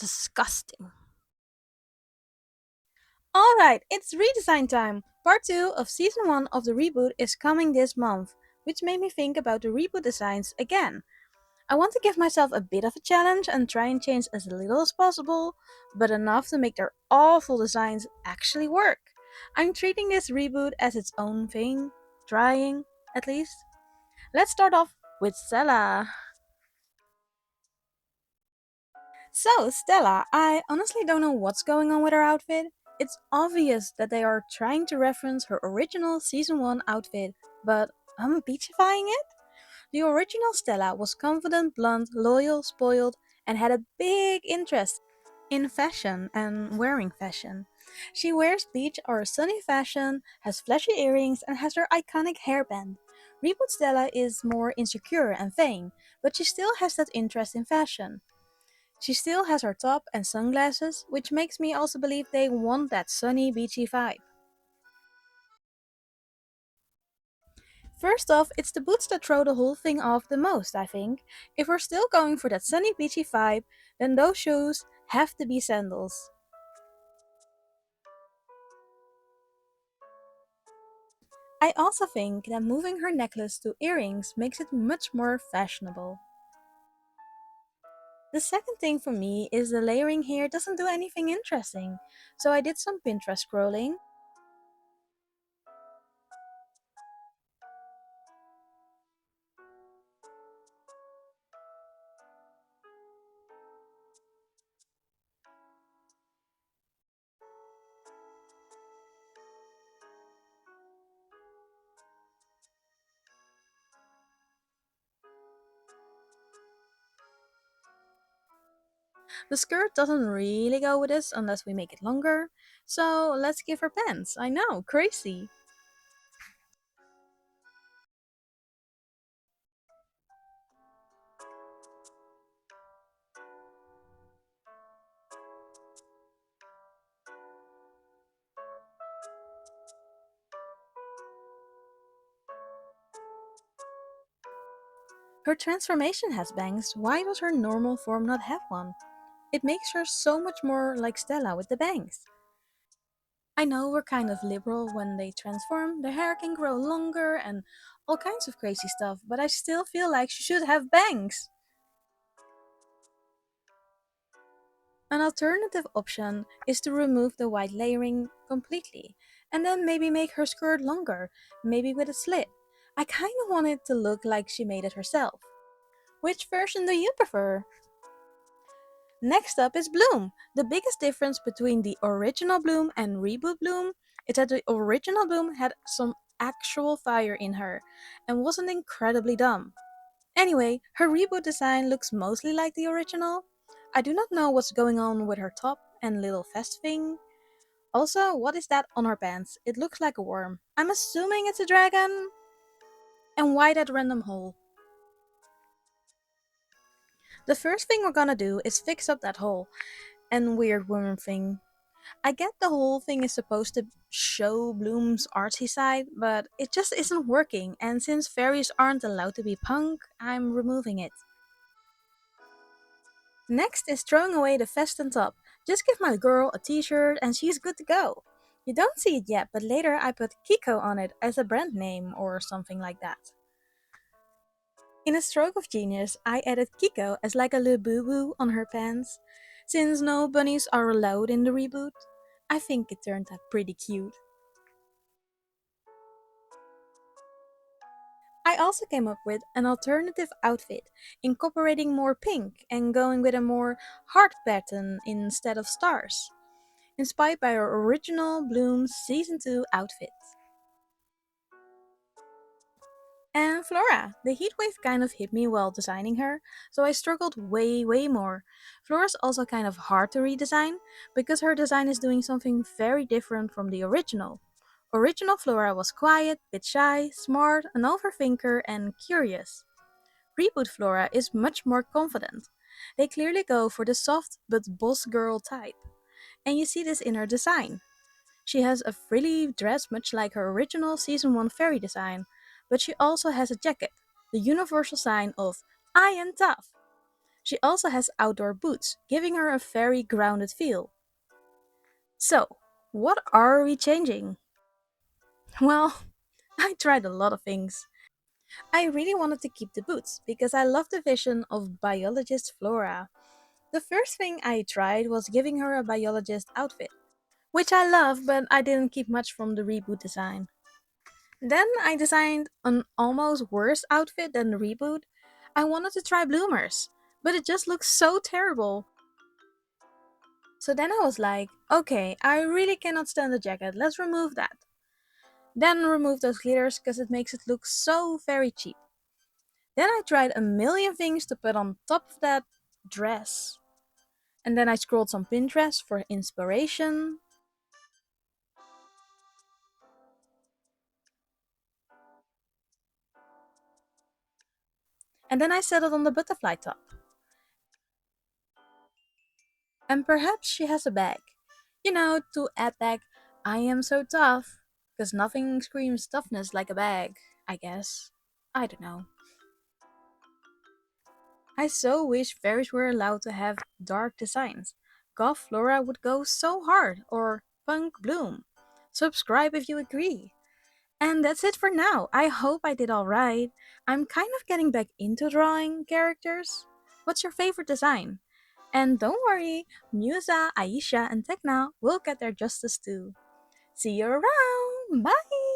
Disgusting. Alright, it's redesign time! Part 2 of season 1 of the reboot is coming this month, which made me think about the reboot designs again. I want to give myself a bit of a challenge and try and change as little as possible, but enough to make their awful designs actually work. I'm treating this reboot as its own thing, trying, at least. Let's start off with Stella. So, Stella, I honestly don't know what's going on with her outfit. It's obvious that they are trying to reference her original season 1 outfit, but beachifying it? The original Stella was confident, blunt, loyal, spoiled, and had a big interest in fashion and wearing fashion. She wears beach or sunny fashion, has flashy earrings, and has her iconic hairband. Reboot Stella is more insecure and vain, but she still has that interest in fashion. She still has her top and sunglasses, which makes me also believe they want that sunny, beachy vibe. First off, it's the boots that throw the whole thing off the most, I think. If we're still going for that sunny, beachy vibe, then those shoes have to be sandals. I also think that moving her necklace to earrings makes it much more fashionable. The second thing for me is the layering here doesn't do anything interesting, so I did some Pinterest scrolling. The skirt doesn't really go with this unless we make it longer, so let's give her pants. I know, crazy. Her transformation has bangs, why does her normal form not have one? It makes her so much more like Stella with the bangs. I know we're kind of liberal when they transform, their hair can grow longer and all kinds of crazy stuff, but I still feel like she should have bangs. An alternative option is to remove the white layering completely, and then maybe make her skirt longer, maybe with a slit. I kinda want it to look like she made it herself. Which version do you prefer? Next up is Bloom. The biggest difference between the original Bloom and reboot Bloom is that the original Bloom had some actual fire in her and wasn't incredibly dumb. Anyway, her reboot design looks mostly like the original. I do not know what's going on with her top and little vest thing. Also, what is that on her pants? It looks like a worm. I'm assuming it's a dragon. And why that random hole? The first thing we're gonna do is fix up that hole and weird worm thing. I get the whole thing is supposed to show Bloom's artsy side, but it just isn't working, and since fairies aren't allowed to be punk, I'm removing it. Next is throwing away the vest and top. Just give my girl a t-shirt and she's good to go. You don't see it yet, but later I put Kiko on it as a brand name or something like that. In a stroke of genius, I added Kiko as like a little boo-boo on her pants. Since no bunnies are allowed in the reboot, I think it turned out pretty cute. I also came up with an alternative outfit, incorporating more pink and going with a more heart pattern instead of stars, inspired by our original Bloom Season 2 outfit. And Flora, the heatwave kind of hit me while designing her, so I struggled way more. Flora's also kind of hard to redesign, because her design is doing something very different from the original. Original Flora was quiet, bit shy, smart, an overthinker, and curious. Reboot Flora is much more confident. They clearly go for the soft but boss girl type, and you see this in her design. She has a frilly dress much like her original Season 1 fairy design, but she also has a jacket, the universal sign of I am tough. She also has outdoor boots, giving her a very grounded feel. So, what are we changing? Well, I tried a lot of things. I really wanted to keep the boots because I love the vision of biologist Flora. The first thing I tried was giving her a biologist outfit, which I love, but I didn't keep much from the reboot design. Then I designed an almost worse outfit than the reboot. I wanted to try bloomers, but it just looks so terrible. So then I was like, okay, I really cannot stand the jacket, let's remove that. Then remove those glitters because it makes it look so very cheap. Then I tried a million things to put on top of that dress. And then I scrolled some Pinterest for inspiration. And then I settled on the butterfly top. And perhaps she has a bag. To add back, I am so tough. Because nothing screams toughness like a bag, I guess. I don't know. I so wish fairies were allowed to have dark designs. Goth Flora would go so hard, or Punk Bloom. Subscribe if you agree. And that's it for now. I hope I did alright. I'm kind of getting back into drawing characters. What's your favorite design? And don't worry, Musa, Aisha, and Tekna will get their justice too. See you around! Bye!